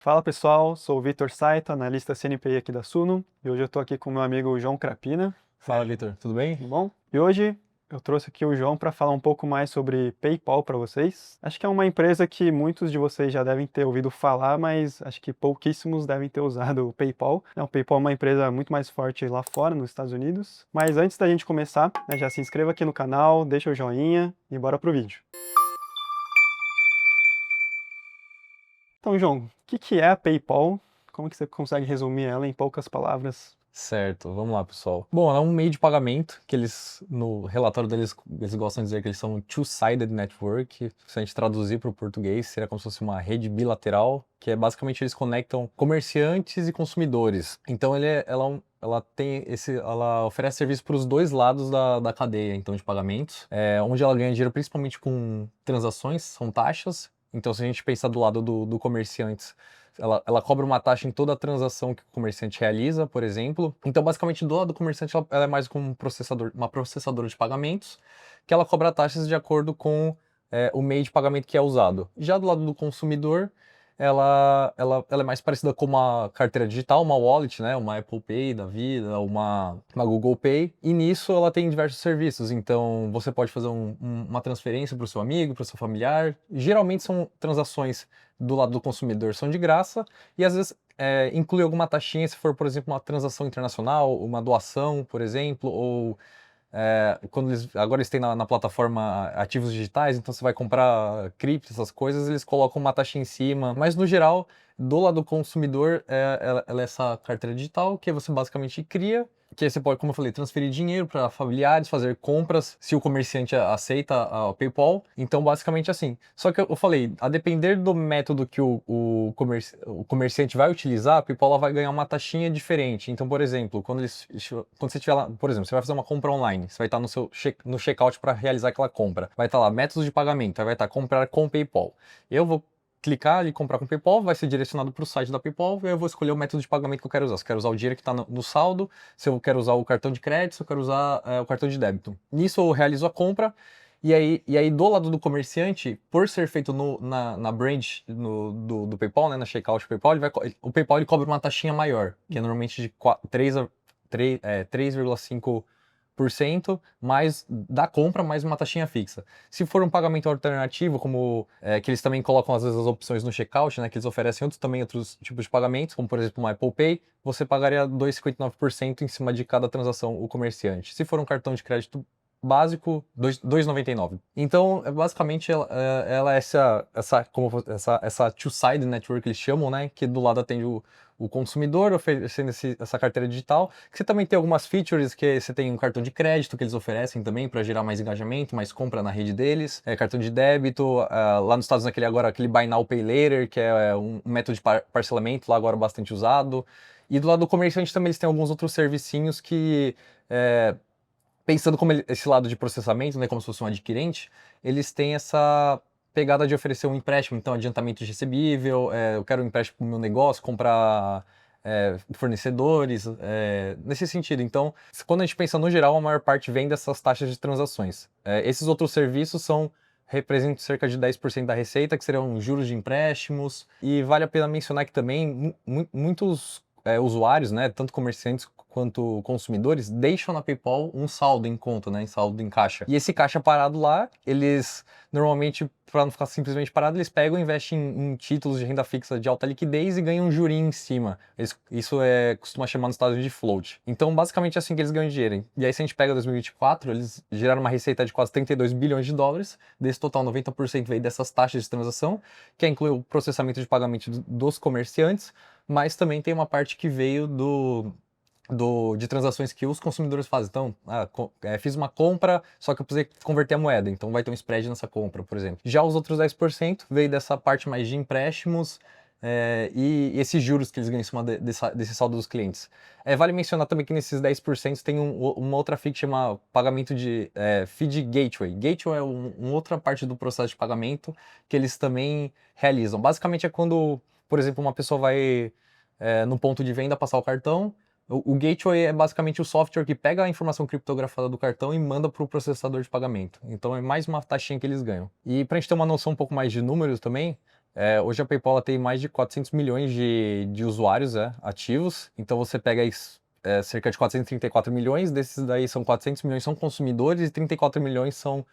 Fala pessoal, sou o Vitor Saito, analista CNPI aqui da Suno, e hoje eu estou aqui com o meu amigo João Crapina. Fala, Vitor, tudo bem? Tudo bom? E hoje eu trouxe aqui o João para falar um pouco mais sobre PayPal para vocês. Acho que é uma empresa que muitos de vocês já devem ter ouvido falar, mas acho que pouquíssimos devem ter usado o PayPal. O PayPal é uma empresa muito mais forte lá fora, nos Estados Unidos. Mas antes da gente começar, já se inscreva aqui no canal, deixa o joinha e bora pro vídeo. Então, João, o que é a PayPal? Como que você consegue resumir ela em poucas palavras? Certo, vamos lá, pessoal. Bom, ela é um meio de pagamento que eles, no relatório deles, eles gostam de dizer que eles são um two-sided network. Se a gente traduzir para o português, seria como se fosse uma rede bilateral, que é basicamente eles conectam comerciantes e consumidores. Então, ela oferece serviço para os dois lados da cadeia, então, de pagamentos, onde ela ganha dinheiro principalmente com transações, são taxas. Então, se a gente pensar do lado do comerciante, ela cobra uma taxa em toda a transação que o comerciante realiza, por exemplo. Então, basicamente, do lado do comerciante, ela é mais como uma processadora de pagamentos, que ela cobra taxas de acordo com o meio de pagamento que é usado. Já do lado do consumidor, ela é mais parecida com uma carteira digital, uma wallet, né? Uma Apple Pay da vida, uma Google Pay. E nisso ela tem diversos serviços. Então, você pode fazer uma transferência para o seu amigo, para o seu familiar. Geralmente são transações do lado do consumidor são de graça e às vezes inclui alguma taxinha se for, por exemplo, uma transação internacional, uma doação, por exemplo, ou agora eles têm na plataforma ativos digitais, então você vai comprar cripto, essas coisas, eles colocam uma taxa em cima, mas no geral, do lado do consumidor, ela é essa carteira digital que você basicamente cria, que aí você pode, como eu falei, transferir dinheiro para familiares, fazer compras, se o comerciante aceita a PayPal. Então, basicamente assim. Só que eu falei, a depender do método que o comerciante vai utilizar, a PayPal ela vai ganhar uma taxinha diferente. Então, por exemplo, quando você estiver lá, por exemplo, você vai fazer uma compra online, você vai estar no checkout para realizar aquela compra. Vai estar lá, métodos de pagamento, aí vai estar comprar com PayPal. Eu vou clicar ali, comprar com PayPal, vai ser direcionado para o site da PayPal, e eu vou escolher o método de pagamento que eu quero usar. Se eu quero usar o dinheiro que está no saldo, se eu quero usar o cartão de crédito, se eu quero usar o cartão de débito. Nisso eu realizo a compra, e aí do lado do comerciante, por ser feito na branch do PayPal, né, na checkout do PayPal, o PayPal ele cobra uma taxinha maior, que é normalmente de 3,5% mais da compra, mais uma taxinha fixa. Se for um pagamento alternativo, como que eles também colocam às vezes as opções no checkout, né, que eles oferecem outros tipos de pagamentos, como por exemplo uma Apple Pay, você pagaria 2,59% em cima de cada transação o comerciante. Se for um cartão de crédito básico, 2,99. Então, basicamente, ela é essa two-sided network que eles chamam, né? Que do lado atende o consumidor, oferecendo essa carteira digital. Que você também tem algumas features, que você tem um cartão de crédito que eles oferecem também para gerar mais engajamento, mais compra na rede deles. Cartão de débito, lá nos Estados Unidos agora aquele Buy Now, Pay Later, que é um método de parcelamento lá agora bastante usado. E do lado do comerciante também eles têm alguns outros servicinhos que pensando como esse lado de processamento, né, como se fosse um adquirente, eles têm essa pegada de oferecer um empréstimo, então adiantamento de recebível, eu quero um empréstimo para o meu negócio, comprar fornecedores, nesse sentido. Então, quando a gente pensa no geral, a maior parte vem dessas taxas de transações. Esses outros serviços representam cerca de 10% da receita, que seriam juros de empréstimos, e vale a pena mencionar que também muitos usuários, né, tanto comerciantes quanto consumidores, deixam na PayPal um saldo em conta, né, em saldo em caixa. E esse caixa parado lá, eles normalmente, para não ficar simplesmente parado, eles pegam e investem em títulos de renda fixa de alta liquidez e ganham um jurinho em cima. Isso costuma chamar nos Estados Unidos de float. Então, basicamente é assim que eles ganham dinheiro. Hein? E aí, se a gente pega 2024, eles geraram uma receita de quase 32 bilhões de dólares. Desse total, 90% veio dessas taxas de transação, que inclui o processamento de pagamento dos comerciantes, mas também tem uma parte que veio de transações que os consumidores fazem. Então, fiz uma compra, só que eu precisei converter a moeda, então vai ter um spread nessa compra, por exemplo. Já os outros 10% veio dessa parte mais de empréstimos e esses juros que eles ganham em cima desse saldo dos clientes. Vale mencionar também que nesses 10% tem uma outra fee que chama pagamento de feed gateway. Gateway é uma outra parte do processo de pagamento que eles também realizam. Basicamente é quando, por exemplo, uma pessoa vai no ponto de venda passar o cartão. O gateway é basicamente o software que pega a informação criptografada do cartão e manda para o processador de pagamento. Então é mais uma taxinha que eles ganham. E para a gente ter uma noção um pouco mais de números também, Hoje a PayPal ela tem mais de 400 milhões de usuários ativos, então você pega aí, cerca de 434 milhões, desses daí são 400 milhões são consumidores e 34 milhões são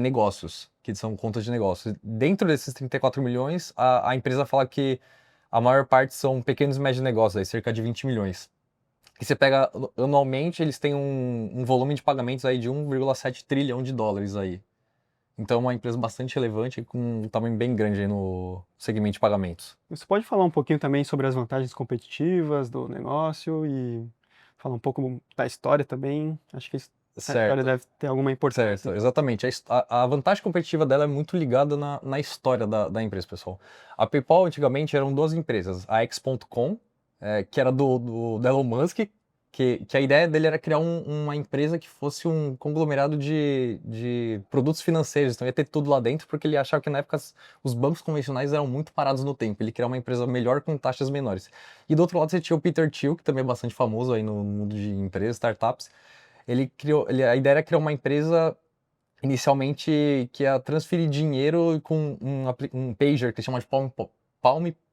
negócios, que são contas de negócios. Dentro desses 34 milhões, a empresa fala que a maior parte são pequenos e médios negócios, aí cerca de 20 milhões. E você pega, anualmente, eles têm um volume de pagamentos aí de 1,7 trilhão de dólares aí. Então é uma empresa bastante relevante com um tamanho bem grande aí no segmento de pagamentos. Você pode falar um pouquinho também sobre as vantagens competitivas do negócio e falar um pouco da história também? Acho que a história Certo, deve ter alguma importância. certo, exatamente. A vantagem competitiva dela é muito ligada na história da empresa, pessoal. A PayPal antigamente eram duas empresas, a X.com, que era do Elon Musk, que a ideia dele era criar uma empresa que fosse um conglomerado de produtos financeiros, então ia ter tudo lá dentro, porque ele achava que na época os bancos convencionais eram muito parados no tempo, ele queria uma empresa melhor com taxas menores. E do outro lado você tinha o Peter Thiel, que também é bastante famoso aí no mundo de empresas, startups. Ele criou, a ideia era criar uma empresa inicialmente que ia transferir dinheiro com um pager que chama de Palm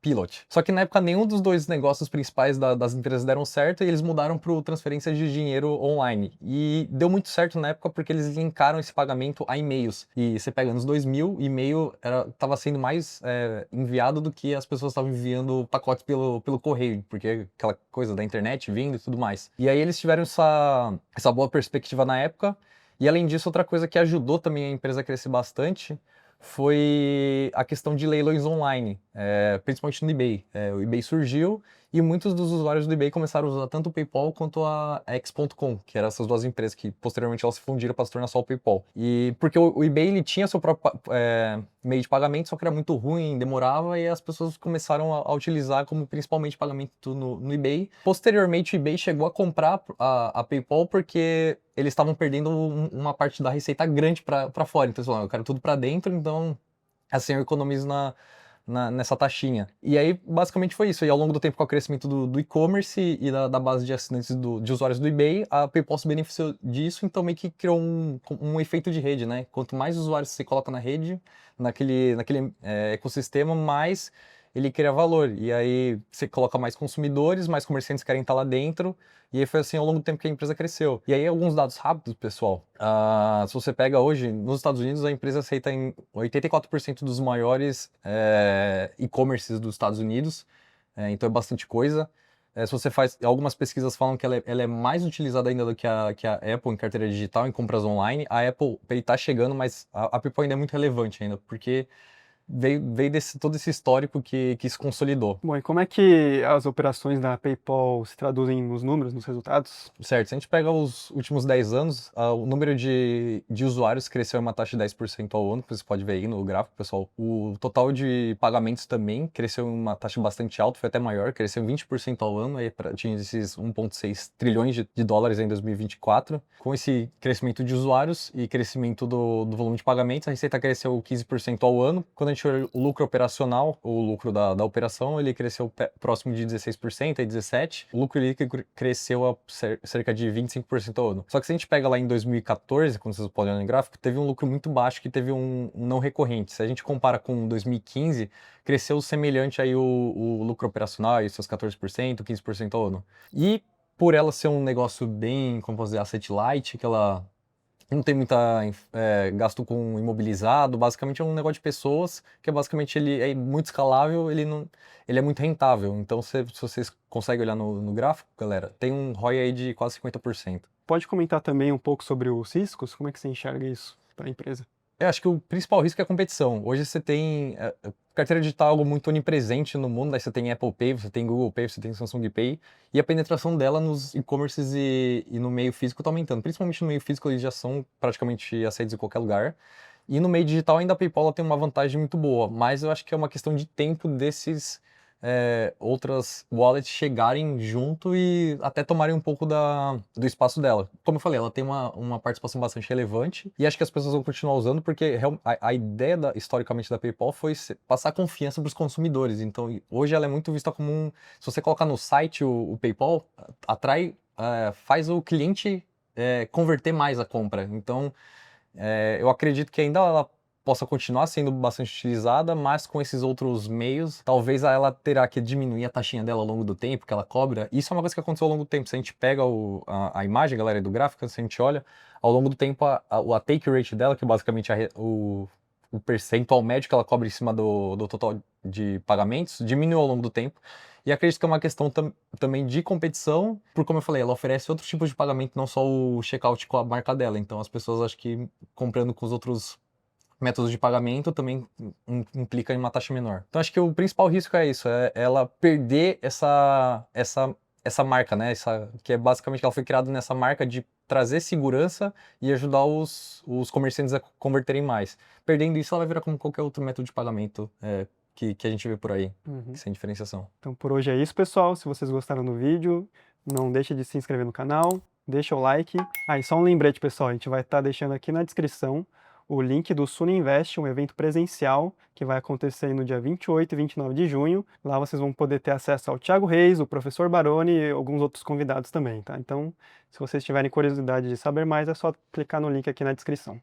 Pilot. Só que na época nenhum dos dois negócios principais das empresas deram certo e eles mudaram para transferência de dinheiro online. E deu muito certo na época porque eles linkaram esse pagamento a e-mails. E você pega nos 2000, e-mail estava sendo mais enviado do que as pessoas estavam enviando pacotes pelo correio, porque aquela coisa da internet vindo e tudo mais. E aí eles tiveram essa boa perspectiva na época. E além disso, outra coisa que ajudou também a empresa a crescer bastante foi a questão de leilões online, principalmente no eBay. O eBay surgiu e muitos dos usuários do eBay começaram a usar tanto o PayPal quanto a X.com, que eram essas duas empresas que posteriormente elas se fundiram para se tornar só o PayPal. E porque o eBay ele tinha seu próprio meio de pagamento, só que era muito ruim, demorava e as pessoas começaram a utilizar como principalmente pagamento no eBay. Posteriormente, o eBay chegou a comprar a PayPal porque eles estavam perdendo uma parte da receita grande para fora. Então eles falaram, eu quero tudo para dentro, então assim eu economizo nessa taxinha. E aí, basicamente foi isso. E ao longo do tempo, com o crescimento do e-commerce e da base de assinantes de usuários do eBay, a PayPal se beneficiou disso, então meio que criou um efeito de rede, né? Quanto mais usuários você coloca na rede, naquele ecossistema, mais ele cria valor. E aí você coloca mais comerciantes querem estar lá dentro, e aí foi assim ao longo do tempo que a empresa cresceu. E aí alguns dados rápidos, pessoal. Se você pega hoje, nos Estados Unidos, a empresa aceita em 84% dos maiores e-commerces dos Estados Unidos, então é bastante coisa. Se você faz, algumas pesquisas falam que ela é mais utilizada ainda do que a Apple em carteira digital, em compras online. A Apple está chegando, mas a PayPal ainda é muito relevante ainda, porque veio todo esse histórico que se consolidou. Bom, e como é que as operações da PayPal se traduzem nos números, nos resultados? Certo, se a gente pega os últimos 10 anos, o número de usuários cresceu em uma taxa de 10% ao ano, que você pode ver aí no gráfico, pessoal. O total de pagamentos também cresceu em uma taxa bastante alta, foi até maior, cresceu em 20% ao ano, aí para atingir esses 1,6 trilhões de dólares em 2024. Com esse crescimento de usuários e crescimento do volume de pagamentos, a receita cresceu 15% ao ano. Quando a gente olha o lucro operacional, o lucro da operação, ele cresceu próximo de 16%, aí 17%. O lucro líquido cresceu a cerca de 25% ao ano. Só que se a gente pega lá em 2014, como vocês podem olhar no gráfico, teve um lucro muito baixo que teve um não recorrente. Se a gente compara com 2015, cresceu semelhante aí o lucro operacional, aí seus 14%, 15% ao ano. E por ela ser um negócio bem, como posso dizer, asset light, que ela não tem muita gasto com imobilizado, basicamente é um negócio de pessoas, que basicamente ele é muito escalável, ele é muito rentável. Então, se vocês conseguem olhar no gráfico, galera, tem um ROI aí de quase 50%. Pode comentar também um pouco sobre os riscos? Como é que você enxerga isso para a empresa? Eu acho que o principal risco é a competição. Hoje você tem carteira digital é algo muito onipresente no mundo, daí você tem Apple Pay, você tem Google Pay, você tem Samsung Pay, e a penetração dela nos e-commerces e no meio físico está aumentando. Principalmente no meio físico, eles já são praticamente aceitos em qualquer lugar. E no meio digital ainda a PayPal ela tem uma vantagem muito boa, mas eu acho que é uma questão de tempo desses outras wallets chegarem junto e até tomarem um pouco do espaço dela. Como eu falei, ela tem uma participação bastante relevante e acho que as pessoas vão continuar usando porque a ideia historicamente da PayPal foi passar confiança para os consumidores. Então hoje ela é muito vista como se você colocar no site o PayPal, atrai, faz o cliente converter mais a compra. Então eu acredito que ainda ela possa continuar sendo bastante utilizada, mas com esses outros meios, talvez ela terá que diminuir a taxinha dela ao longo do tempo que ela cobra. Isso é uma coisa que aconteceu ao longo do tempo. Se a gente pega a imagem, galera, do gráfico, se a gente olha, ao longo do tempo a take rate dela, que basicamente o percentual médio que ela cobra em cima do total de pagamentos, diminuiu ao longo do tempo. E acredito que é uma questão também de competição, porque, como eu falei, ela oferece outros tipos de pagamento, não só o checkout com a marca dela. Então, as pessoas, acho que comprando com os outros métodos de pagamento também implica em uma taxa menor. Então, acho que o principal risco é isso, é ela perder essa marca, né? Que é basicamente que ela foi criada nessa marca de trazer segurança e ajudar os comerciantes a converterem mais. Perdendo isso, ela vai virar como qualquer outro método de pagamento que a gente vê por aí, sem diferenciação. Então por hoje é isso, pessoal. Se vocês gostaram do vídeo, não deixe de se inscrever no canal, deixa o like. E só um lembrete, pessoal, a gente vai estar deixando aqui na descrição o link do Suno Invest, um evento presencial que vai acontecer no dia 28 e 29 de junho. Lá vocês vão poder ter acesso ao Thiago Reis, o professor Baroni e alguns outros convidados também, tá? Então, se vocês tiverem curiosidade de saber mais, é só clicar no link aqui na descrição.